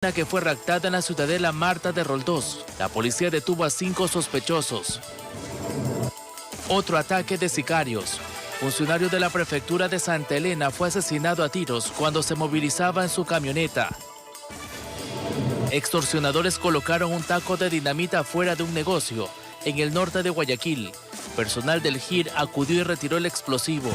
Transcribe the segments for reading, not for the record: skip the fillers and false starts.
Que fue raptada en la ciudadela Marta de Roldós. La policía detuvo a 5 sospechosos. Otro ataque de sicarios. Funcionario de la prefectura de Santa Elena fue asesinado a tiros cuando se movilizaba en su camioneta. Extorsionadores colocaron un taco de dinamita fuera de un negocio en el norte de Guayaquil. Personal del GIR acudió y retiró el explosivo.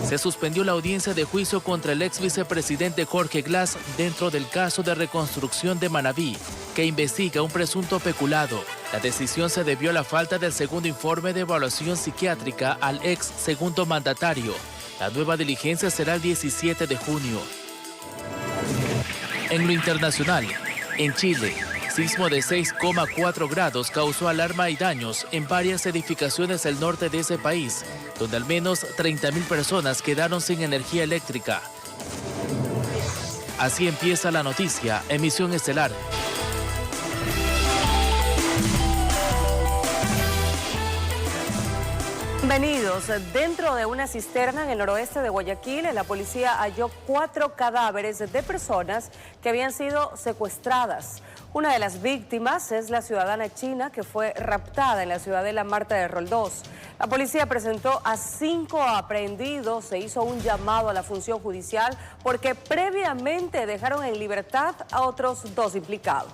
Se suspendió la audiencia de juicio contra el ex vicepresidente Jorge Glass dentro del caso de reconstrucción de Manabí, que investiga un presunto peculado. La decisión se debió a la falta del segundo informe de evaluación psiquiátrica al ex segundo mandatario. La nueva diligencia será el 17 de junio. En lo internacional, en Chile, sismo de 6,4 grados causó alarma y daños en varias edificaciones del norte de ese país, donde al menos 30.000 personas quedaron sin energía eléctrica. Así empieza la noticia, emisión estelar. Bienvenidos. Dentro de una cisterna en el noroeste de Guayaquil, la policía halló 4 cadáveres de personas que habían sido secuestradas. Una de las víctimas es la ciudadana china que fue raptada en la ciudadela Marta de Roldós. La policía presentó a 5 aprehendidos, se hizo un llamado a la función judicial porque previamente dejaron en libertad a otros 2 implicados.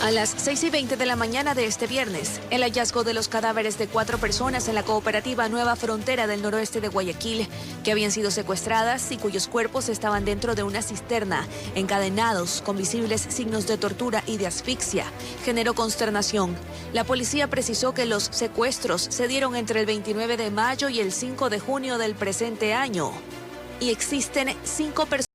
A las 6:20 de la mañana de este viernes, el hallazgo de los cadáveres de 4 personas en la cooperativa Nueva Frontera del noroeste de Guayaquil, que habían sido secuestradas y cuyos cuerpos estaban dentro de una cisterna, encadenados con visibles signos de tortura y de asfixia, generó consternación. La policía precisó que los secuestros se dieron entre el 29 de mayo y el 5 de junio del presente año, y existen 5 personas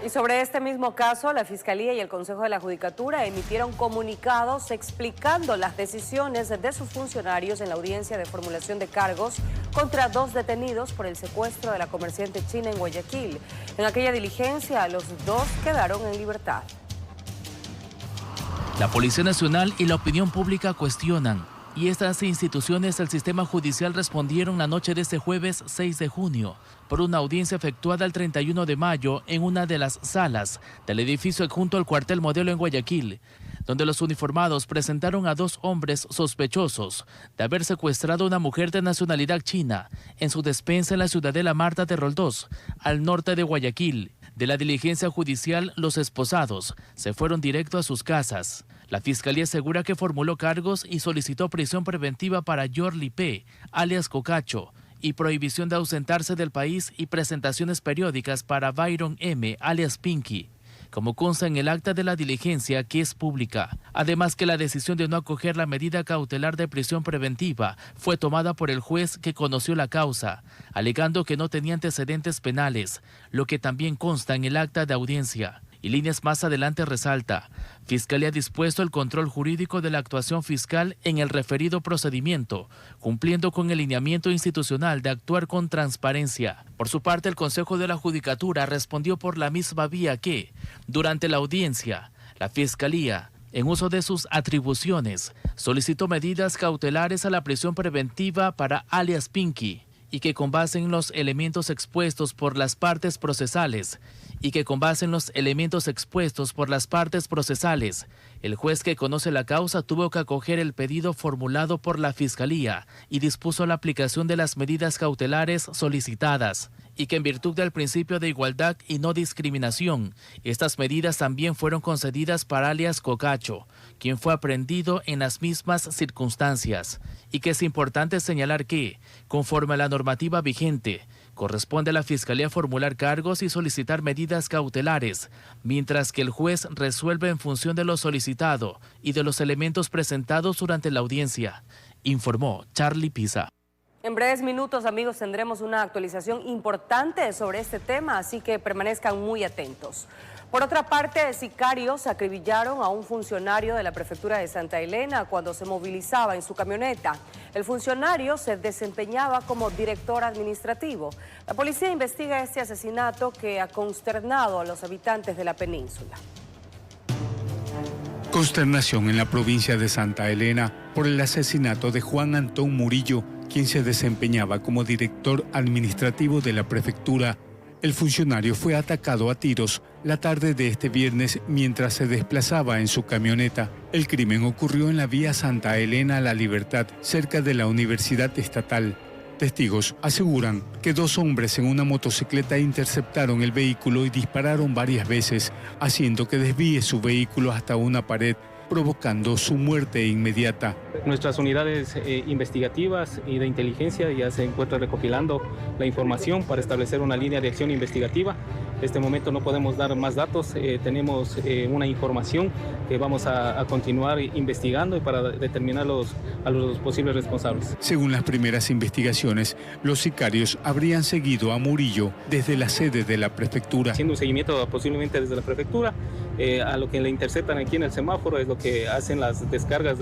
Y sobre este mismo caso, la Fiscalía y el Consejo de la Judicatura emitieron comunicados explicando las decisiones de sus funcionarios en la audiencia de formulación de cargos contra 2 detenidos por el secuestro de la comerciante china en Guayaquil. En aquella diligencia, los 2 quedaron en libertad. La Policía Nacional y la opinión pública cuestionan, y estas instituciones del sistema judicial respondieron la noche de este jueves 6 de junio por una audiencia efectuada el 31 de mayo en una de las salas del edificio adjunto al cuartel Modelo en Guayaquil, donde los uniformados presentaron a 2 hombres sospechosos de haber secuestrado a una mujer de nacionalidad china en su despensa en la ciudadela Marta de Roldós, al norte de Guayaquil. De la diligencia judicial, los esposados se fueron directo a sus casas. La Fiscalía asegura que formuló cargos y solicitó prisión preventiva para Yorli P., alias Cocacho, y prohibición de ausentarse del país y presentaciones periódicas para Byron M., alias Pinky, como consta en el acta de la diligencia que es pública. Además que la decisión de no acoger la medida cautelar de prisión preventiva fue tomada por el juez que conoció la causa, alegando que no tenía antecedentes penales, lo que también consta en el acta de audiencia. Y líneas más adelante resalta, Fiscalía ha dispuesto el control jurídico de la actuación fiscal en el referido procedimiento, cumpliendo con el lineamiento institucional de actuar con transparencia. Por su parte, el Consejo de la Judicatura respondió por la misma vía que, durante la audiencia, la Fiscalía, en uso de sus atribuciones, solicitó medidas cautelares a la prisión preventiva para alias Pinky, y que con base en los elementos expuestos por las partes procesales, el juez que conoce la causa tuvo que acoger el pedido formulado por la Fiscalía y dispuso la aplicación de las medidas cautelares solicitadas, y que en virtud del principio de igualdad y no discriminación, estas medidas también fueron concedidas para alias Cocacho, quien fue aprehendido en las mismas circunstancias, y que es importante señalar que, conforme a la normativa vigente, corresponde a la Fiscalía formular cargos y solicitar medidas cautelares, mientras que el juez resuelve en función de lo solicitado y de los elementos presentados durante la audiencia, informó Charlie Pisa. En breves minutos, amigos, tendremos una actualización importante sobre este tema, así que permanezcan muy atentos. Por otra parte, sicarios acribillaron a un funcionario de la prefectura de Santa Elena cuando se movilizaba en su camioneta. El funcionario se desempeñaba como director administrativo. La policía investiga este asesinato que ha consternado a los habitantes de la península. Consternación en la provincia de Santa Elena por el asesinato de Juan Antón Murillo, quien se desempeñaba como director administrativo de la prefectura. El funcionario fue atacado a tiros la tarde de este viernes mientras se desplazaba en su camioneta. El crimen ocurrió en la vía Santa Elena La Libertad, cerca de la Universidad Estatal. Testigos aseguran que dos hombres en una motocicleta interceptaron el vehículo y dispararon varias veces, haciendo que desvíe su vehículo hasta una pared, provocando su muerte inmediata. Nuestras unidades investigativas y de inteligencia ya se encuentran recopilando la información para establecer una línea de acción investigativa. En este momento no podemos dar más datos, tenemos una información que vamos a continuar investigando y para determinar a los posibles responsables. Según las primeras investigaciones, los sicarios habrían seguido a Murillo desde la sede de la prefectura. Haciendo un seguimiento posiblemente desde la prefectura, a lo que le interceptan aquí en el semáforo es lo que hacen las descargas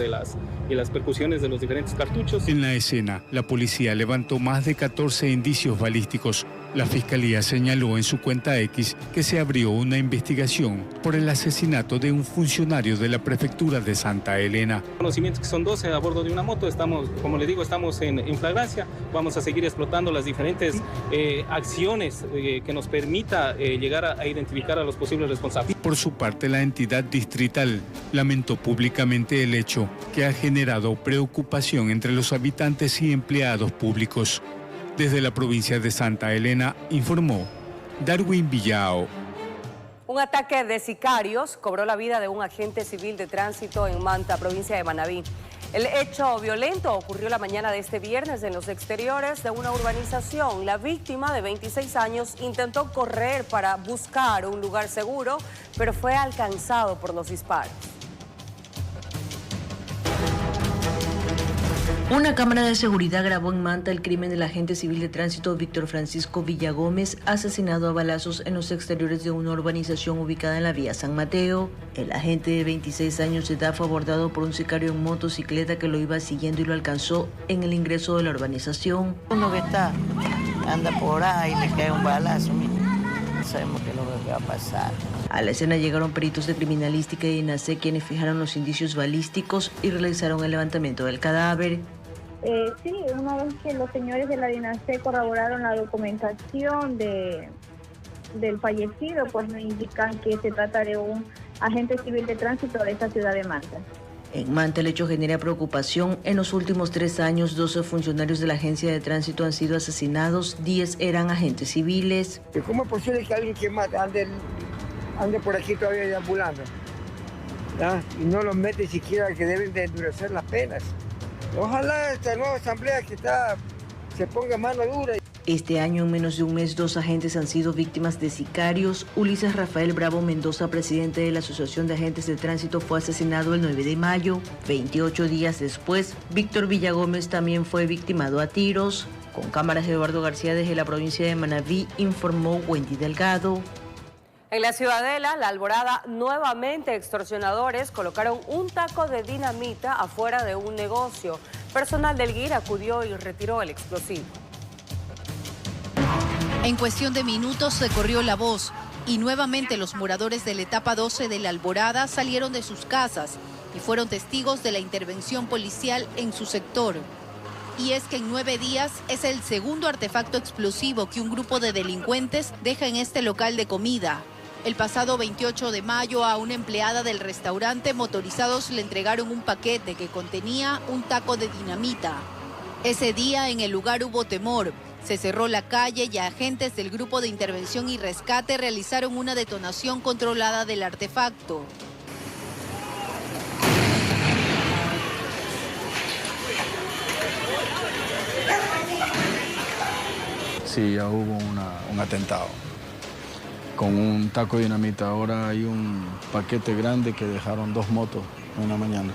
y las percusiones de los diferentes cartuchos. En la escena, la policía levantó más de 14 indicios balísticos. La Fiscalía señaló en su cuenta X que se abrió una investigación por el asesinato de un funcionario de la prefectura de Santa Elena. Conocimientos que son 12 a bordo de una moto, estamos, como le digo, estamos en flagrancia, vamos a seguir explotando las diferentes acciones que nos permita llegar a identificar a los posibles responsables. Por su parte, la entidad distrital lamentó públicamente el hecho que ha generado preocupación entre los habitantes y empleados públicos. Desde la provincia de Santa Elena, informó Darwin Villao. Un ataque de sicarios cobró la vida de un agente civil de tránsito en Manta, provincia de Manabí. El hecho violento ocurrió la mañana de este viernes en los exteriores de una urbanización. La víctima, de 26 años, intentó correr para buscar un lugar seguro, pero fue alcanzado por los disparos. Una cámara de seguridad grabó en Manta el crimen del agente civil de tránsito Víctor Francisco Villagómez, asesinado a balazos en los exteriores de una urbanización ubicada en la vía San Mateo. El agente de 26 años de edad fue abordado por un sicario en motocicleta que lo iba siguiendo y lo alcanzó en el ingreso de la urbanización. Uno que anda por ahí y le cae un balazo, no sabemos qué es lo que va a pasar. A la escena llegaron peritos de criminalística y INASE, quienes fijaron los indicios balísticos y realizaron el levantamiento del cadáver. Sí, una vez que los señores de la DINASE corroboraron la documentación del fallecido, pues nos indican que se trata de un agente civil de tránsito de esta ciudad de Manta. En Manta el hecho genera preocupación. En los últimos 3 años, 12 funcionarios de la agencia de tránsito han sido asesinados, 10 eran agentes civiles. ¿Cómo es posible que alguien que mata ande por aquí todavía deambulando? y no los mete siquiera que deben de endurecer las penas. Ojalá esta nueva asamblea se ponga mano dura. Este año, en menos de un mes, 2 agentes han sido víctimas de sicarios. Ulises Rafael Bravo Mendoza, presidente de la Asociación de Agentes de Tránsito, fue asesinado el 9 de mayo. 28 días después, Víctor Villagómez también fue victimado a tiros. Con cámaras de Eduardo García desde la provincia de Manabí, informó Wendy Delgado. En la Ciudadela, La Alborada, nuevamente extorsionadores colocaron un taco de dinamita afuera de un negocio. Personal del GIR acudió y retiró el explosivo. En cuestión de minutos se corrió la voz y nuevamente los moradores de la etapa 12 de La Alborada salieron de sus casas y fueron testigos de la intervención policial en su sector. Y es que en 9 días es el segundo artefacto explosivo que un grupo de delincuentes deja en este local de comida. El pasado 28 de mayo a una empleada del restaurante, motorizados le entregaron un paquete que contenía un taco de dinamita. Ese día en el lugar hubo temor. Se cerró la calle y agentes del Grupo de Intervención y Rescate realizaron una detonación controlada del artefacto. Sí, ya hubo un atentado con un taco de dinamita. Ahora hay un paquete grande que dejaron 2 motos en la mañana.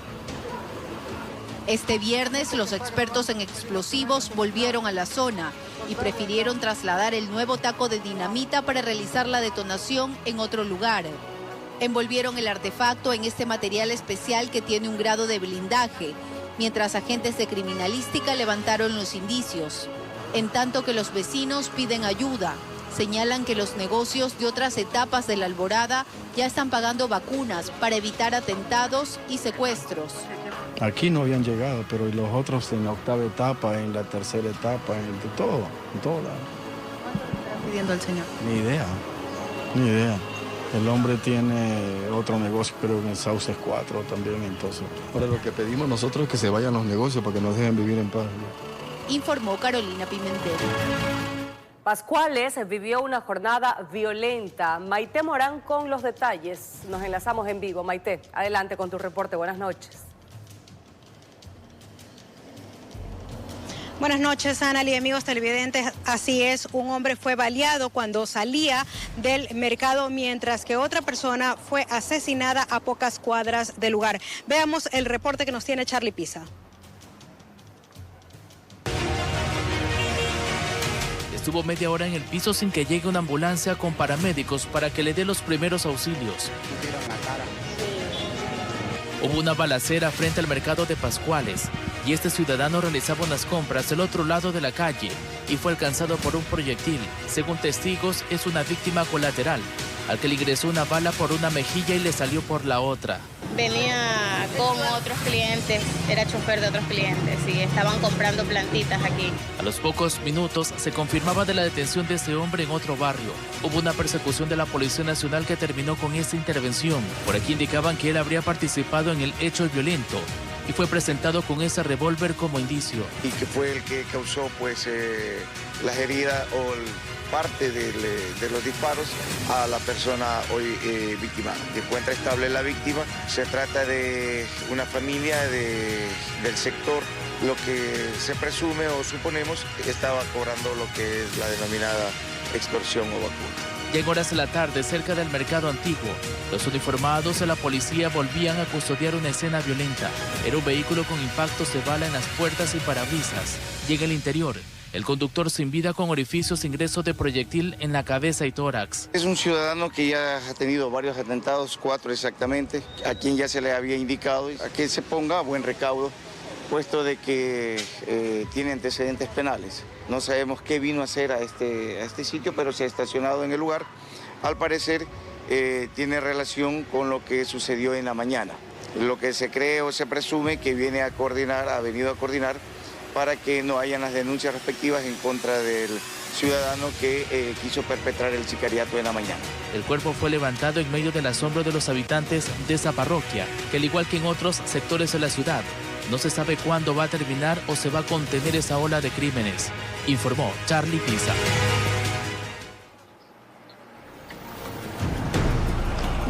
Este viernes los expertos en explosivos volvieron a la zona y prefirieron trasladar el nuevo taco de dinamita para realizar la detonación en otro lugar. Envolvieron el artefacto en este material especial que tiene un grado de blindaje, mientras agentes de criminalística levantaron los indicios. En tanto que los vecinos piden ayuda, señalan que los negocios de otras etapas de La Alborada ya están pagando vacunas para evitar atentados y secuestros. Aquí no habían llegado, pero los otros en la 8ª etapa, en la 3ª etapa, en todo lado. ¿Cuánto está pidiendo el señor? Ni idea. El hombre tiene otro negocio, creo que en Sauces 4 también, entonces. Ahora lo que pedimos nosotros es que se vayan los negocios para que nos dejen vivir en paz. Informó Carolina Pimentel. Pascuales vivió una jornada violenta. Maite Morán con los detalles. Nos enlazamos en vivo. Maite, adelante con tu reporte. Buenas noches. Buenas noches, Ana y amigos televidentes. Así es, un hombre fue baleado cuando salía del mercado, mientras que otra persona fue asesinada a pocas cuadras del lugar. Veamos el reporte que nos tiene Charlie Pisa. Estuvo media hora en el piso sin que llegue una ambulancia con paramédicos para que le dé los primeros auxilios. Hubo una balacera frente al mercado de Pascuales y este ciudadano realizaba unas compras del otro lado de la calle y fue alcanzado por un proyectil. Según testigos, es una víctima colateral, al que le ingresó una bala por una mejilla y le salió por la otra. Venía con otros clientes, era chofer de otros clientes y estaban comprando plantitas aquí. A los pocos minutos se confirmaba de la detención de este hombre en otro barrio. Hubo una persecución de la Policía Nacional que terminó con esta intervención. Por aquí indicaban que él habría participado en el hecho violento y fue presentado con ese revólver como indicio. Y que fue el que causó pues las heridas o parte de los disparos a la persona hoy víctima. Se encuentra estable la víctima. Se trata de una familia del sector. Lo que se presume o suponemos que estaba cobrando lo que es la denominada extorsión o vacuna. Ya en horas de la tarde, cerca del mercado antiguo, los uniformados de la policía volvían a custodiar una escena violenta. Era un vehículo con impactos de bala en las puertas y parabrisas. Y en el interior, el conductor sin vida con orificios de ingreso de proyectil en la cabeza y tórax. Es un ciudadano que ya ha tenido varios atentados, 4 exactamente, a quien ya se le había indicado a que se ponga a buen recaudo, puesto de que tiene antecedentes penales. No sabemos qué vino a hacer a este sitio, pero se ha estacionado en el lugar. Al parecer tiene relación con lo que sucedió en la mañana. Lo que se cree o se presume que ha venido a coordinar para que no hayan las denuncias respectivas en contra del ciudadano que quiso perpetrar el sicariato en la mañana. El cuerpo fue levantado en medio del asombro de los habitantes de esa parroquia, que al igual que en otros sectores de la ciudad, no se sabe cuándo va a terminar o se va a contener esa ola de crímenes, informó Charlie Pisa.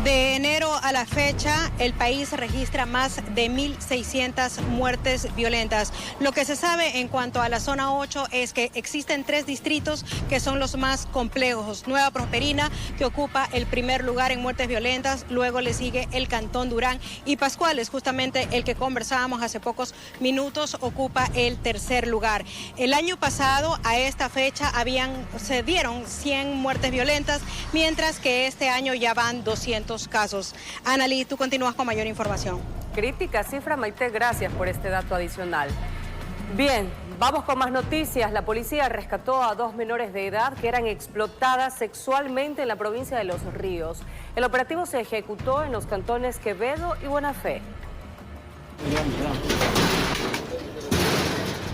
De enero a la fecha, el país registra más de 1.600 muertes violentas. Lo que se sabe en cuanto a la zona 8 es que existen 3 distritos que son los más complejos. Nueva Prosperina, que ocupa el primer lugar en muertes violentas, luego le sigue el Cantón Durán y Pascuales, justamente el que conversábamos hace pocos minutos, ocupa el tercer lugar. El año pasado, a esta fecha, se dieron 100 muertes violentas, mientras que este año ya van 200 casos. Analí, tú continúas con mayor información. Crítica cifra, Maite, gracias por este dato adicional. Bien, vamos con más noticias. La policía rescató a 2 menores de edad que eran explotadas sexualmente en la provincia de Los Ríos. El operativo se ejecutó en los cantones Quevedo y Buena Fe.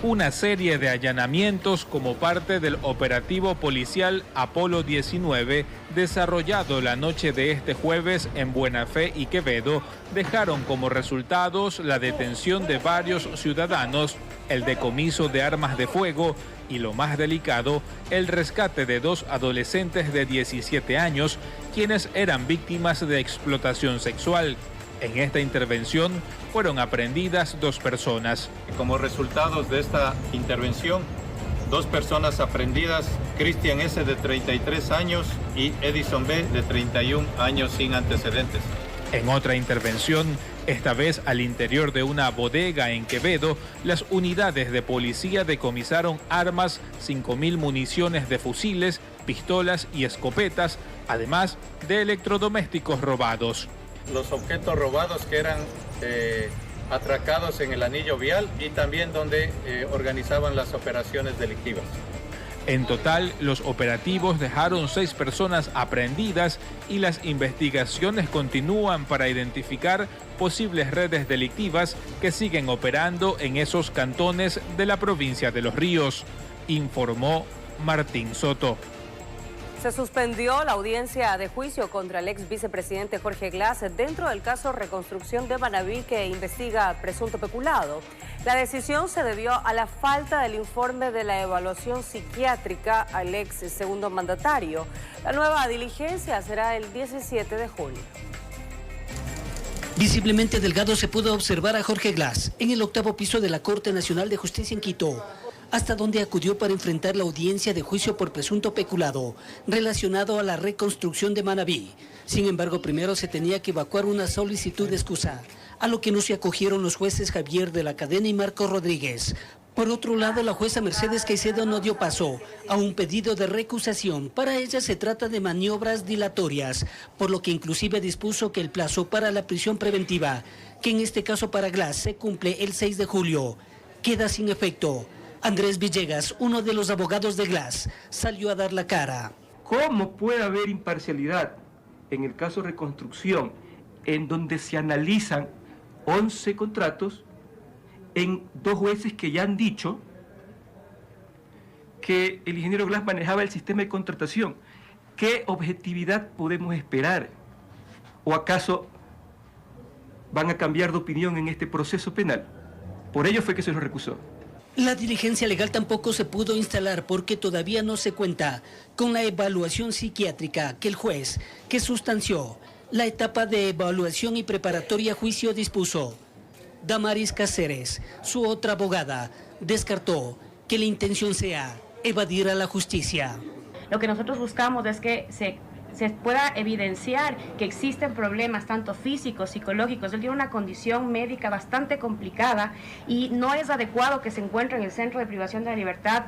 Una serie de allanamientos como parte del operativo policial Apolo 19 desarrollado la noche de este jueves en Buena Fe y Quevedo dejaron como resultados la detención de varios ciudadanos, el decomiso de armas de fuego y, lo más delicado, el rescate de 2 adolescentes de 17 años quienes eran víctimas de explotación sexual. En esta intervención fueron aprehendidas 2 personas. Como resultados de esta intervención, 2 personas aprehendidas, Cristian S. de 33 años y Edison B. de 31 años sin antecedentes. En otra intervención, esta vez al interior de una bodega en Quevedo, las unidades de policía decomisaron armas, 5.000 municiones de fusiles, pistolas y escopetas, además de electrodomésticos robados. Los objetos robados que eran atracados en el anillo vial y también donde organizaban las operaciones delictivas. En total, los operativos dejaron 6 personas aprehendidas y las investigaciones continúan para identificar posibles redes delictivas que siguen operando en esos cantones de la provincia de Los Ríos, informó Martín Soto. Se suspendió la audiencia de juicio contra el ex vicepresidente Jorge Glass dentro del caso Reconstrucción de Manabí que investiga presunto peculado. La decisión se debió a la falta del informe de la evaluación psiquiátrica al ex segundo mandatario. La nueva diligencia será el 17 de julio. Visiblemente delgado se pudo observar a Jorge Glass en el 8º piso de la Corte Nacional de Justicia en Quito, hasta donde acudió para enfrentar la audiencia de juicio por presunto peculado relacionado a la reconstrucción de Manabí. Sin embargo, primero se tenía que evacuar una solicitud de excusa, a lo que no se acogieron los jueces Javier de la Cadena y Marco Rodríguez. Por otro lado, la jueza Mercedes Caicedo no dio paso a un pedido de recusación. Para ella se trata de maniobras dilatorias, por lo que inclusive dispuso que el plazo para la prisión preventiva, que en este caso para Glass se cumple el 6 de julio, queda sin efecto. Andrés Villegas, uno de los abogados de Glass, salió a dar la cara. ¿Cómo puede haber imparcialidad en el caso Reconstrucción, en donde se analizan 11 contratos en 2 jueces que ya han dicho que el ingeniero Glass manejaba el sistema de contratación? ¿Qué objetividad podemos esperar? ¿O acaso van a cambiar de opinión en este proceso penal? Por ello fue que se lo recusó. La diligencia legal tampoco se pudo instalar porque todavía no se cuenta con la evaluación psiquiátrica que el juez, que sustanció la etapa de evaluación y preparatoria a juicio, dispuso. Damaris Cáceres, su otra abogada, descartó que la intención sea evadir a la justicia. Lo que nosotros buscamos es que se pueda evidenciar que existen problemas tanto físicos, psicológicos. Él tiene una condición médica bastante complicada y no es adecuado que se encuentre en el Centro de Privación de la Libertad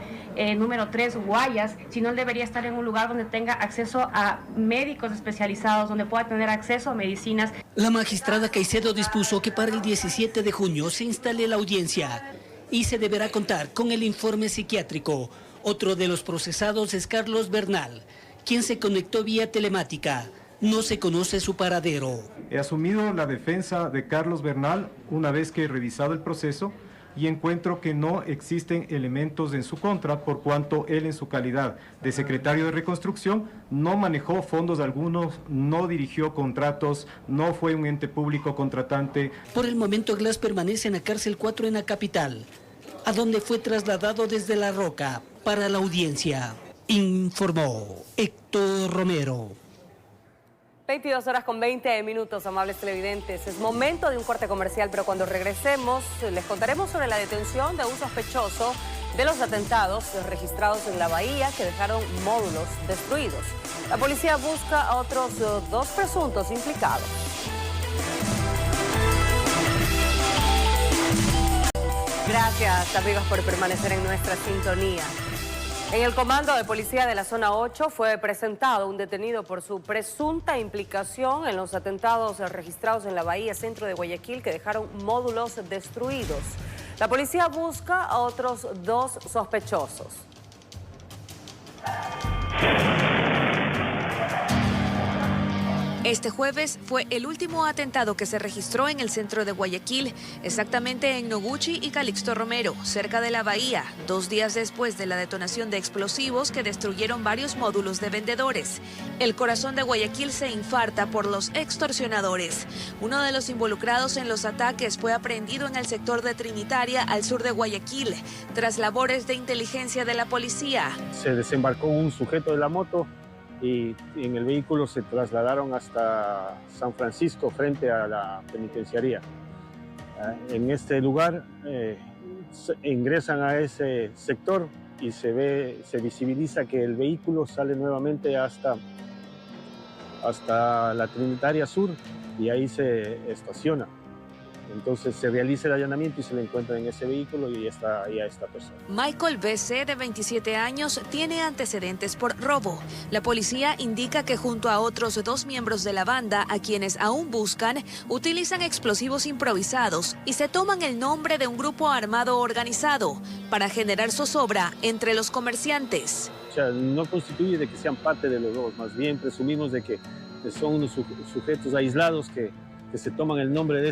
número 3 Guayas, sino él debería estar en un lugar donde tenga acceso a médicos especializados, donde pueda tener acceso a medicinas. La magistrada Caicedo dispuso que para el 17 de junio se instale la audiencia y se deberá contar con el informe psiquiátrico. Otro de los procesados es Carlos Bernal, quien se conectó vía telemática. No se conoce su paradero. He asumido la defensa de Carlos Bernal una vez que he revisado el proceso y encuentro que no existen elementos en su contra, por cuanto él, en su calidad de secretario de Reconstrucción, no manejó fondos algunos, no dirigió contratos, no fue un ente público contratante. Por el momento, Glass permanece en la cárcel 4 en la capital, a donde fue trasladado desde La Roca para la audiencia. Informó Héctor Romero. 22 horas con 20 minutos, amables televidentes. Es momento de un corte comercial, pero cuando regresemos les contaremos sobre la detención de un sospechoso de los atentados registrados en la bahía que dejaron módulos destruidos. La policía busca a otros 2 presuntos implicados. Gracias, amigos, por permanecer en nuestra sintonía. En el comando de policía de la zona 8 fue presentado un detenido por su presunta implicación en los atentados registrados en la bahía centro de Guayaquil que dejaron módulos destruidos. La policía busca a otros 2 sospechosos. Este jueves fue el último atentado que se registró en el centro de Guayaquil, exactamente en Noguchi y Calixto Romero, cerca de la bahía, 2 días después de la detonación de explosivos que destruyeron varios módulos de vendedores. El corazón de Guayaquil se infarta por los extorsionadores. Uno de los involucrados en los ataques fue aprehendido en el sector de Trinitaria, al sur de Guayaquil, tras labores de inteligencia de la policía. Se desembarcó un sujeto de la moto y en el vehículo se trasladaron hasta San Francisco frente a la penitenciaría. En este lugar ingresan a ese sector y se visibiliza que el vehículo sale nuevamente hasta la Trinitaria Sur y ahí se estaciona. Entonces se realiza el allanamiento y se le encuentra en ese vehículo y está ahí a esta persona. Michael B.C., de 27 años, tiene antecedentes por robo. La policía indica que junto a otros 2 miembros de la banda, a quienes aún buscan, utilizan explosivos improvisados y se toman el nombre de un grupo armado organizado para generar zozobra entre los comerciantes. O sea, no constituye de que sean parte de los dos, más bien presumimos de que son unos sujetos aislados que se toman el nombre de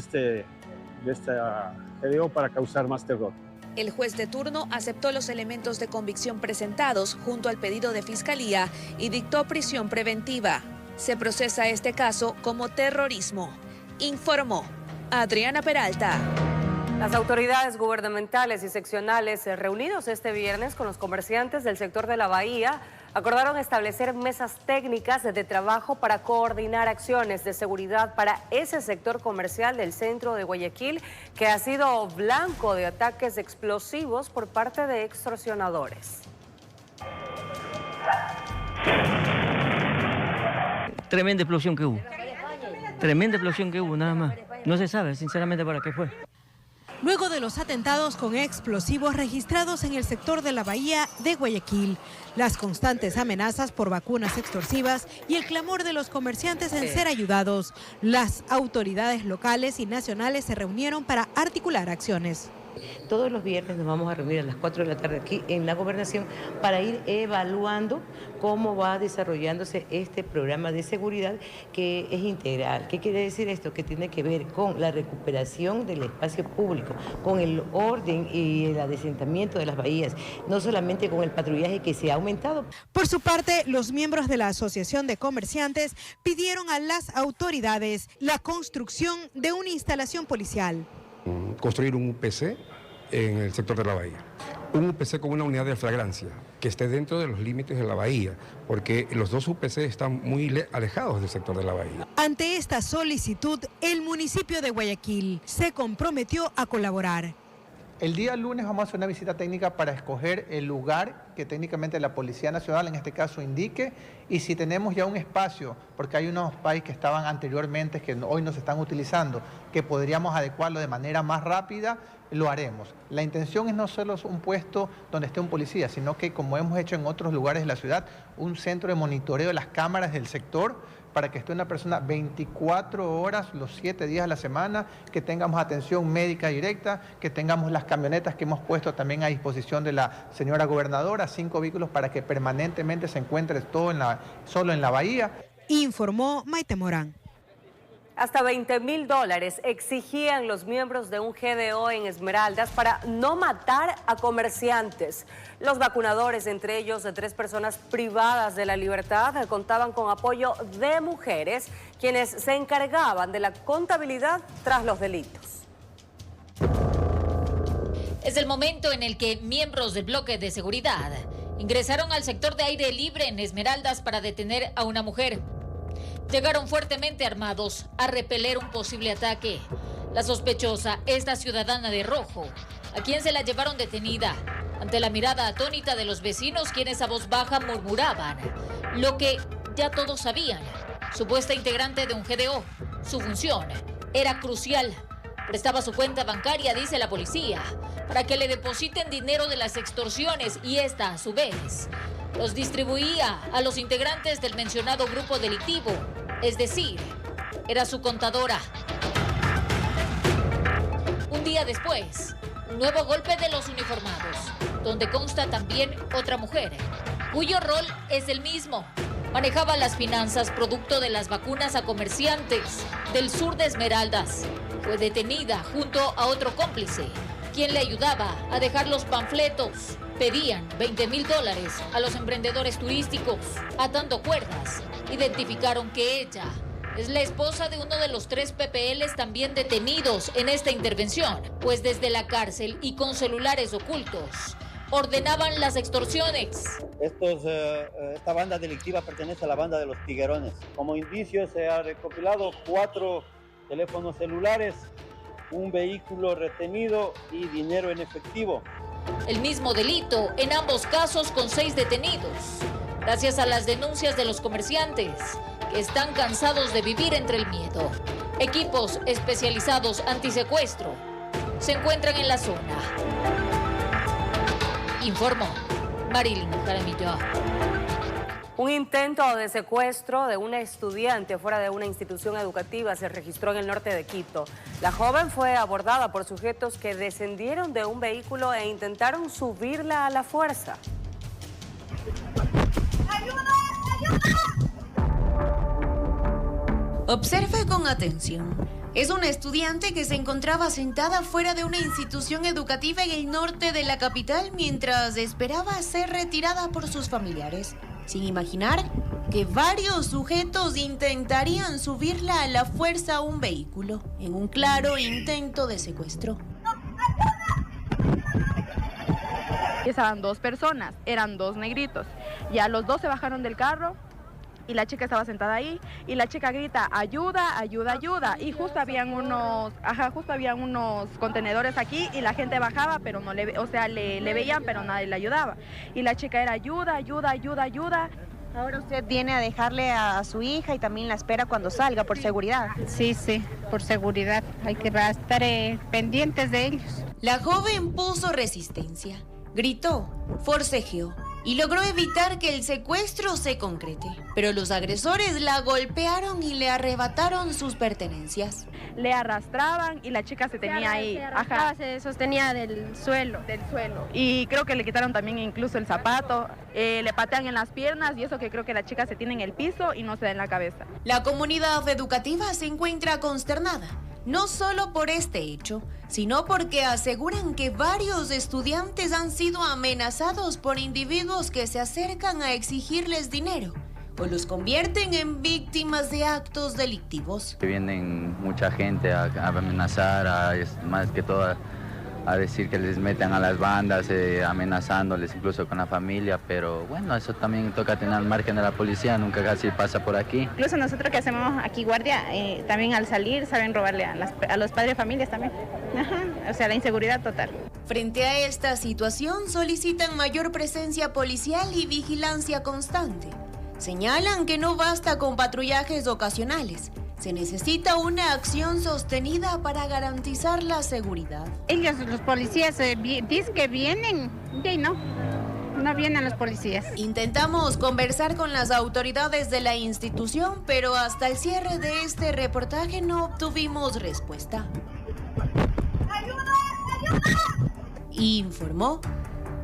esta GDO para causar más terror. El juez de turno aceptó los elementos de convicción presentados junto al pedido de fiscalía y dictó prisión preventiva. Se procesa este caso como terrorismo, informó Adriana Peralta. Las autoridades gubernamentales y seccionales reunidos este viernes con los comerciantes del sector de la bahía acordaron establecer mesas técnicas de trabajo para coordinar acciones de seguridad para ese sector comercial del centro de Guayaquil que ha sido blanco de ataques explosivos por parte de extorsionadores. Tremenda explosión que hubo, nada más. No se sabe sinceramente para qué fue. Luego de los atentados con explosivos registrados en el sector de la bahía de Guayaquil, las constantes amenazas por vacunas extorsivas y el clamor de los comerciantes en ser ayudados, las autoridades locales y nacionales se reunieron para articular acciones. Todos los viernes nos vamos a reunir a las 4 de la tarde aquí en la Gobernación para ir evaluando cómo va desarrollándose este programa de seguridad que es integral. ¿Qué quiere decir esto? Que tiene que ver con la recuperación del espacio público, con el orden y el adesentamiento de las bahías, no solamente con el patrullaje que se ha aumentado. Por su parte, los miembros de la Asociación de Comerciantes pidieron a las autoridades la construcción de una instalación policial. Construir un UPC en el sector de la bahía. Un UPC con una unidad de flagrancia que esté dentro de los límites de la bahía, porque los 2 UPC están muy alejados del sector de la bahía. Ante esta solicitud, el municipio de Guayaquil se comprometió a colaborar. El día lunes vamos a hacer una visita técnica para escoger el lugar que técnicamente la Policía Nacional en este caso indique y si tenemos ya un espacio, porque hay unos PAI que estaban anteriormente que hoy no se están utilizando, que podríamos adecuarlo de manera más rápida, lo haremos. La intención es no solo un puesto donde esté un policía, sino que como hemos hecho en otros lugares de la ciudad, un centro de monitoreo de las cámaras del sector para que esté una persona 24 horas, los 7 días a la semana, que tengamos atención médica directa, que tengamos las camionetas que hemos puesto también a disposición de la señora gobernadora, 5 vehículos para que permanentemente se encuentre todo solo en la bahía. Informó Maite Morán. Hasta $20,000 exigían los miembros de un GDO en Esmeraldas para no matar a comerciantes. Los vacunadores, entre ellos 3 personas privadas de la libertad, contaban con apoyo de mujeres, quienes se encargaban de la contabilidad tras los delitos. Es el momento en el que miembros del bloque de seguridad ingresaron al sector de aire libre en Esmeraldas para detener a una mujer. Llegaron fuertemente armados a repeler un posible ataque. La sospechosa es la ciudadana de rojo, a quien se la llevaron detenida ante la mirada atónita de los vecinos, quienes a voz baja murmuraban lo que ya todos sabían. Supuesta integrante de un GDO, su función era crucial. Prestaba su cuenta bancaria, dice la policía, para que le depositen dinero de las extorsiones y esta, a su vez, los distribuía a los integrantes del mencionado grupo delictivo, es decir, era su contadora. Un día después, un nuevo golpe de los uniformados, donde consta también otra mujer, cuyo rol es el mismo. Manejaba las finanzas producto de las vacunas a comerciantes del sur de Esmeraldas. Fue detenida junto a otro cómplice, quien le ayudaba a dejar los panfletos. Pedían $20,000 a los emprendedores turísticos. Atando cuerdas, identificaron que ella es la esposa de uno de los 3 PPLs también detenidos en esta intervención, pues desde la cárcel y con celulares ocultos ordenaban las extorsiones. Esta banda delictiva pertenece a la banda de los Tiguerones. Como indicio se ha recopilado 4 teléfonos celulares, un vehículo retenido y dinero en efectivo. El mismo delito en ambos casos con 6 detenidos, gracias a las denuncias de los comerciantes que están cansados de vivir entre el miedo. Equipos especializados antisecuestro se encuentran en la zona. Informó Marilyn Jaramillo. Un intento de secuestro de una estudiante fuera de una institución educativa se registró en el norte de Quito. La joven fue abordada por sujetos que descendieron de un vehículo e intentaron subirla a la fuerza. Observe con atención. Es una estudiante que se encontraba sentada fuera de una institución educativa en el norte de la capital mientras esperaba ser retirada por sus familiares, sin imaginar que varios sujetos intentarían subirla a la fuerza a un vehículo en un claro intento de secuestro. Estaban 2 personas, eran 2 negritos. Ya los 2 se bajaron del carro y la chica estaba sentada ahí y la chica grita, ayuda, ayuda, ayuda. Y justo habían unos contenedores aquí y la gente bajaba, pero no le veían, pero nadie le ayudaba. Y la chica era ayuda, ayuda, ayuda, ayuda. Ahora usted viene a dejarle a su hija y también la espera cuando salga, por seguridad. Sí, por seguridad. Hay que estar pendientes de ellos. La joven puso resistencia, gritó, forcejeó y logró evitar que el secuestro se concrete. Pero los agresores la golpearon y le arrebataron sus pertenencias. Le arrastraban y la chica se tenía ahí. Se sostenía del suelo. Y creo que le quitaron también incluso el zapato. Le patean en las piernas y eso que creo que la chica se tiene en el piso y no se da en la cabeza. La comunidad educativa se encuentra consternada. No solo por este hecho, sino porque aseguran que varios estudiantes han sido amenazados por individuos que se acercan a exigirles dinero o los convierten en víctimas de actos delictivos. Vienen mucha gente a amenazar, más que todo a decir que les metan a las bandas, amenazándoles incluso con la familia, pero bueno, eso también toca tener al margen de la policía, nunca casi pasa por aquí. Incluso nosotros que hacemos aquí guardia, también al salir saben robarle a los padres de familias también. O sea, la inseguridad total. Frente a esta situación solicitan mayor presencia policial y vigilancia constante. Señalan que no basta con patrullajes ocasionales. Se necesita una acción sostenida para garantizar la seguridad. Ellos, los policías, dicen que vienen, y no vienen los policías. Intentamos conversar con las autoridades de la institución, pero hasta el cierre de este reportaje no obtuvimos respuesta. ¡Ayuda! ¡Ayuda! Informó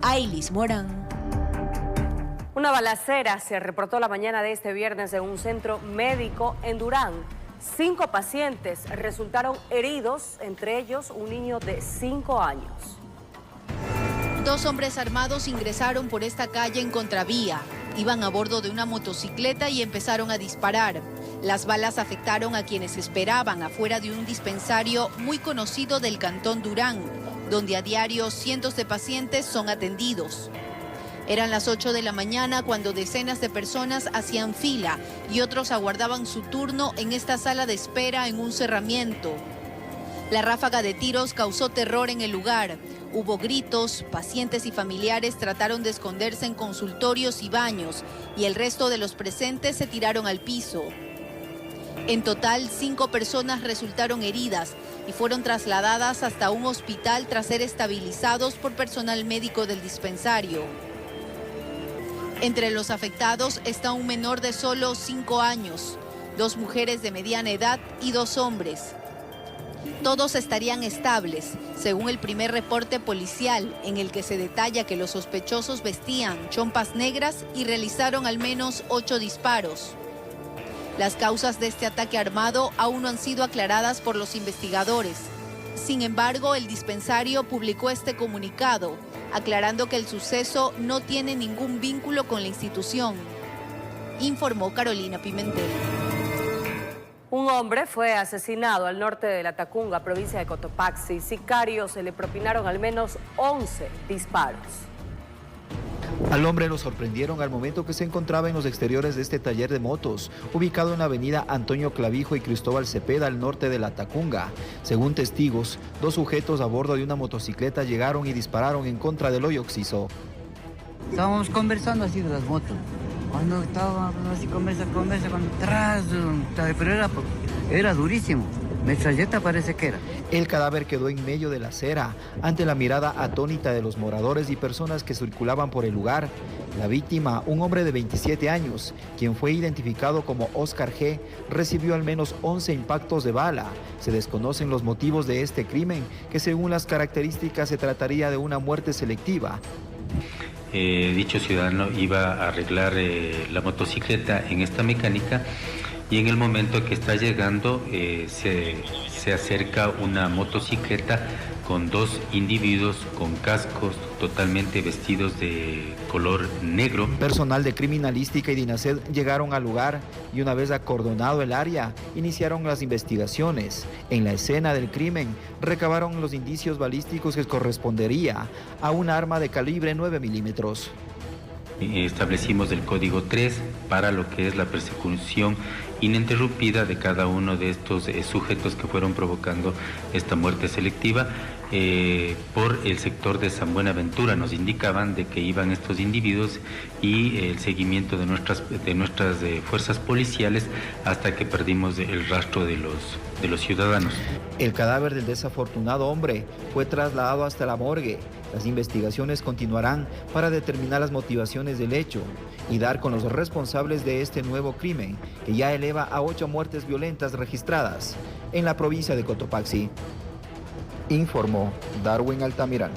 Ailis Morán. Una balacera se reportó la mañana de este viernes en un centro médico en Durán. 5 pacientes resultaron heridos, entre ellos un niño de 5 años. 2 hombres armados ingresaron por esta calle en contravía. Iban a bordo de una motocicleta y empezaron a disparar. Las balas afectaron a quienes esperaban afuera de un dispensario muy conocido del cantón Durán, donde a diario cientos de pacientes son atendidos. Eran las 8 de la mañana cuando decenas de personas hacían fila y otros aguardaban su turno en esta sala de espera en un cerramiento. La ráfaga de tiros causó terror en el lugar. Hubo gritos, pacientes y familiares trataron de esconderse en consultorios y baños y el resto de los presentes se tiraron al piso. En total, 5 personas resultaron heridas y fueron trasladadas hasta un hospital tras ser estabilizados por personal médico del dispensario. Entre los afectados está un menor de solo 5 años, 2 mujeres de mediana edad y 2 hombres. Todos estarían estables, según el primer reporte policial, en el que se detalla que los sospechosos vestían chompas negras y realizaron al menos 8 disparos. Las causas de este ataque armado aún no han sido aclaradas por los investigadores. Sin embargo, el dispensario publicó este comunicado, aclarando que el suceso no tiene ningún vínculo con la institución. Informó Carolina Pimentel. Un hombre fue asesinado al norte de la Tacunga, provincia de Cotopaxi. Sicarios se le propinaron al menos 11 disparos. Al hombre lo sorprendieron al momento que se encontraba en los exteriores de este taller de motos, ubicado en la avenida Antonio Clavijo y Cristóbal Cepeda, al norte de la Tacunga. Según testigos, 2 sujetos a bordo de una motocicleta llegaron y dispararon en contra del hoyo oxiso. Estábamos conversando así de las motos. Cuando estábamos así, conversa, cuando atrás, pero era durísimo. Metralleta parece que era. El cadáver quedó en medio de la acera, ante la mirada atónita de los moradores y personas que circulaban por el lugar. La víctima, un hombre de 27 años, quien fue identificado como Oscar G., recibió al menos 11 impactos de bala. Se desconocen los motivos de este crimen, que según las características se trataría de una muerte selectiva. Dicho ciudadano iba a arreglar la motocicleta en esta mecánica y en el momento que está llegando se acerca una motocicleta con 2 individuos con cascos totalmente vestidos de color negro. Personal de criminalística y DINASED llegaron al lugar y una vez acordonado el área, iniciaron las investigaciones. En la escena del crimen recabaron los indicios balísticos que correspondería a un arma de calibre 9 milímetros. Establecimos el código 3 para lo que es la persecución ininterrumpida de cada uno de estos sujetos que fueron provocando esta muerte selectiva. Por el sector de San Buenaventura nos indicaban de que iban estos individuos y el seguimiento de nuestras fuerzas policiales hasta que perdimos el rastro de los ciudadanos. El cadáver del desafortunado hombre fue trasladado hasta la morgue. Las investigaciones continuarán para determinar las motivaciones del hecho y dar con los responsables de este nuevo crimen, que ya eleva a 8 muertes violentas registradas en la provincia de Cotopaxi. Informó Darwin Altamirano.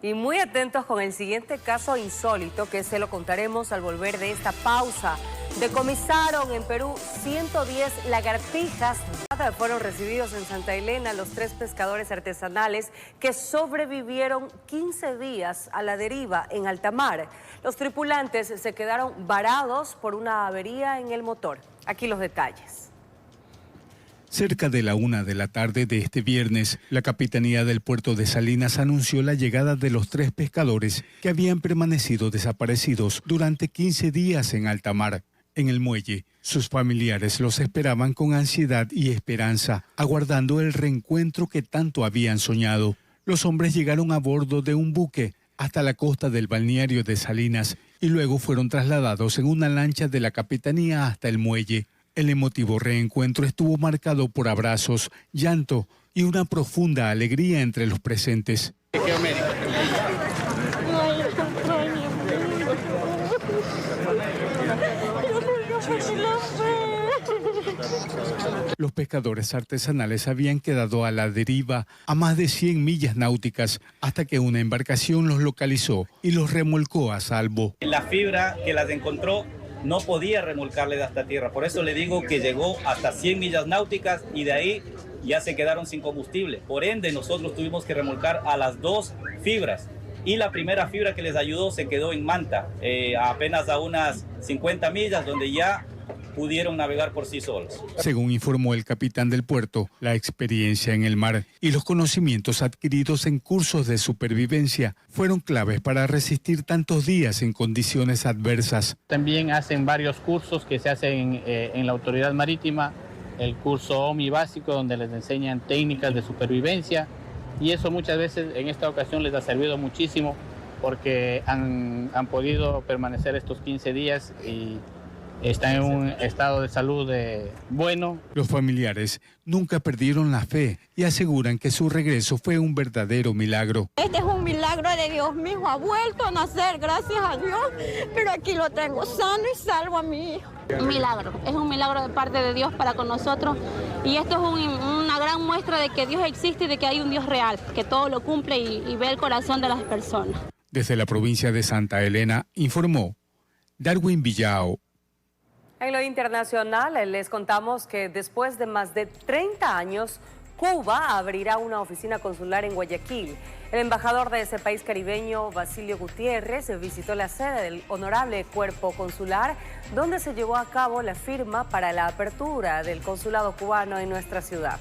Y muy atentos con el siguiente caso insólito que se lo contaremos al volver de esta pausa. Decomisaron en Perú 110 lagartijas. Fueron recibidos en Santa Elena los 3 pescadores artesanales que sobrevivieron 15 días a la deriva en alta mar. Los tripulantes se quedaron varados por una avería en el motor. Aquí los detalles. Cerca de la 1 de la tarde de este viernes, la Capitanía del Puerto de Salinas anunció la llegada de los 3 pescadores que habían permanecido desaparecidos durante 15 días en alta mar. En el muelle, sus familiares los esperaban con ansiedad y esperanza, aguardando el reencuentro que tanto habían soñado. Los hombres llegaron a bordo de un buque hasta la costa del balneario de Salinas y luego fueron trasladados en una lancha de la Capitanía hasta el muelle. El emotivo reencuentro estuvo marcado por abrazos, llanto y una profunda alegría entre los presentes. Los pescadores artesanales habían quedado a la deriva a más de 100 millas náuticas hasta que una embarcación los localizó y los remolcó a salvo. La fibra que las encontró no podía remolcarle hasta tierra, por eso le digo que llegó hasta 100 millas náuticas y de ahí ya se quedaron sin combustible. Por ende, nosotros tuvimos que remolcar a las 2 fibras y la primera fibra que les ayudó se quedó en Manta, apenas a unas 50 millas, donde ya pudieron navegar por sí solos. Según informó el capitán del puerto, la experiencia en el mar y los conocimientos adquiridos en cursos de supervivencia fueron claves para resistir tantos días en condiciones adversas. También hacen varios cursos que se hacen en la autoridad marítima, el curso OMI básico, donde les enseñan técnicas de supervivencia, y eso muchas veces en esta ocasión les ha servido muchísimo porque han podido permanecer estos 15 días y están en un estado de salud bueno. Los familiares nunca perdieron la fe y aseguran que su regreso fue un verdadero milagro. Este es un milagro de Dios. Mi hijo ha vuelto a nacer, gracias a Dios, pero aquí lo tengo sano y salvo a mi hijo. Un milagro, es un milagro de parte de Dios para con nosotros, y esto es una gran muestra de que Dios existe y de que hay un Dios real, que todo lo cumple y ve el corazón de las personas. Desde la provincia de Santa Elena, informó Darwin Villao. En lo internacional, les contamos que después de más de 30 años, Cuba abrirá una oficina consular en Guayaquil. El embajador de ese país caribeño, Basilio Gutiérrez, visitó la sede del Honorable Cuerpo Consular, donde se llevó a cabo la firma para la apertura del consulado cubano en nuestra ciudad.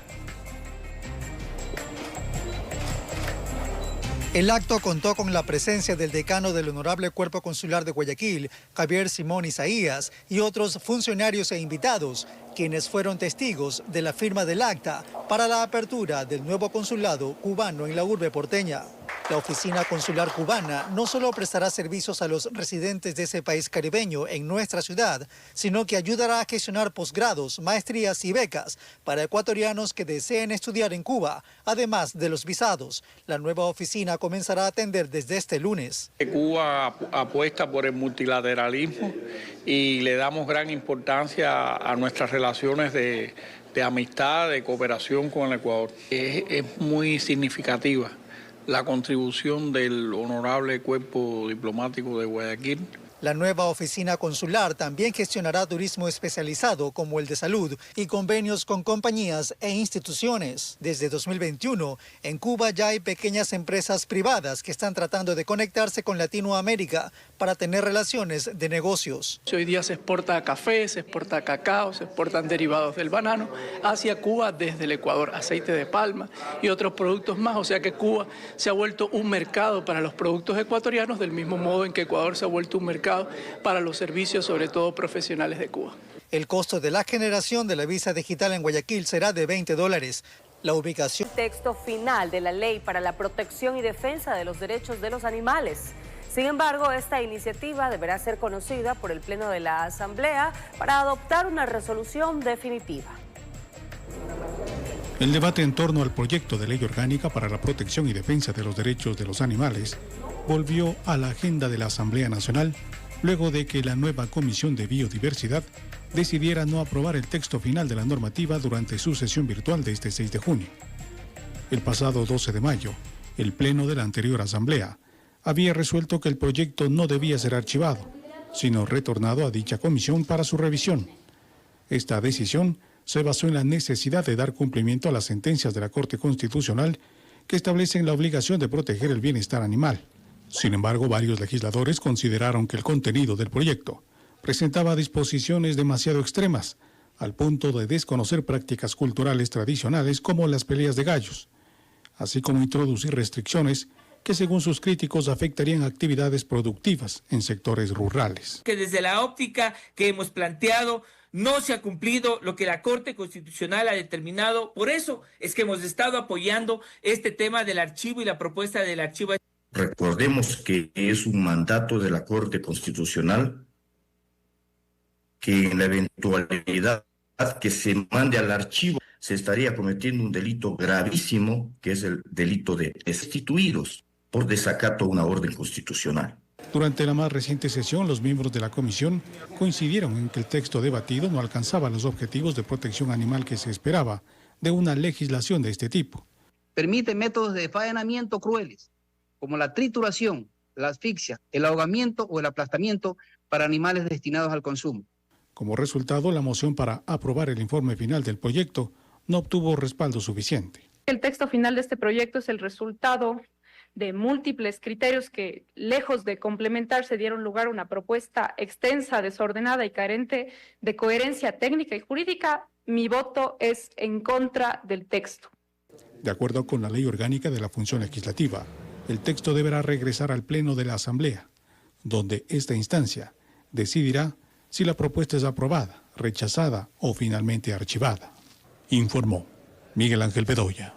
El acto contó con la presencia del decano del Honorable Cuerpo Consular de Guayaquil, Javier Simón Isaías, y otros funcionarios e invitados, quienes fueron testigos de la firma del acta para la apertura del nuevo consulado cubano en la urbe porteña. La oficina consular cubana no solo prestará servicios a los residentes de ese país caribeño en nuestra ciudad, sino que ayudará a gestionar posgrados, maestrías y becas para ecuatorianos que deseen estudiar en Cuba, además de los visados. La nueva oficina comenzará a atender desde este lunes. Cuba apuesta por el multilateralismo y le damos gran importancia a nuestras relaciones de amistad, de cooperación con el Ecuador. Es muy significativa la contribución del Honorable Cuerpo Diplomático de Guayaquil. La nueva oficina consular también gestionará turismo especializado como el de salud y convenios con compañías e instituciones. Desde 2021, en Cuba ya hay pequeñas empresas privadas que están tratando de conectarse con Latinoamérica para tener relaciones de negocios. Hoy día se exporta café, se exporta cacao, se exportan derivados del banano hacia Cuba desde el Ecuador, aceite de palma y otros productos más. O sea que Cuba se ha vuelto un mercado para los productos ecuatorianos, del mismo modo en que Ecuador se ha vuelto un mercado para los servicios, sobre todo profesionales de Cuba. El costo de la generación de la visa digital en Guayaquil será de $20. La ubicación. Texto final de la ley para la protección y defensa de los derechos de los animales. Sin embargo, esta iniciativa deberá ser conocida por el Pleno de la Asamblea para adoptar una resolución definitiva. El debate en torno al proyecto de ley orgánica para la protección y defensa de los derechos de los animales volvió a la agenda de la Asamblea Nacional luego de que la nueva Comisión de Biodiversidad decidiera no aprobar el texto final de la normativa durante su sesión virtual de este 6 de junio. El pasado 12 de mayo, el Pleno de la anterior Asamblea había resuelto que el proyecto no debía ser archivado, sino retornado a dicha comisión para su revisión. Esta decisión se basó en la necesidad de dar cumplimiento a las sentencias de la Corte Constitucional que establecen la obligación de proteger el bienestar animal. Sin embargo, varios legisladores consideraron que el contenido del proyecto presentaba disposiciones demasiado extremas, al punto de desconocer prácticas culturales tradicionales como las peleas de gallos, así como introducir restricciones que según sus críticos afectarían actividades productivas en sectores rurales. Que desde la óptica que hemos planteado no se ha cumplido lo que la Corte Constitucional ha determinado. Por eso es que hemos estado apoyando este tema del archivo y la propuesta del archivo. Recordemos que es un mandato de la Corte Constitucional que en la eventualidad que se mande al archivo se estaría cometiendo un delito gravísimo, que es el delito de destituidos por desacato a una orden constitucional. Durante la más reciente sesión, los miembros de la comisión coincidieron en que el texto debatido no alcanzaba los objetivos de protección animal que se esperaba de una legislación de este tipo. Permite métodos de enfaenamiento crueles, como la trituración, la asfixia, el ahogamiento o el aplastamiento para animales destinados al consumo. Como resultado, la moción para aprobar el informe final del proyecto no obtuvo respaldo suficiente. El texto final de este proyecto es el resultado de múltiples criterios que, lejos de complementarse, dieron lugar a una propuesta extensa, desordenada y carente de coherencia técnica y jurídica, mi voto es en contra del texto. De acuerdo con la Ley Orgánica de la Función Legislativa, el texto deberá regresar al Pleno de la Asamblea, donde esta instancia decidirá si la propuesta es aprobada, rechazada o finalmente archivada. Informó Miguel Ángel Bedoya.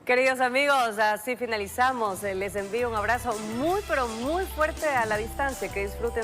Queridos amigos, así finalizamos. Les envío un abrazo muy, pero muy fuerte a la distancia. Que disfruten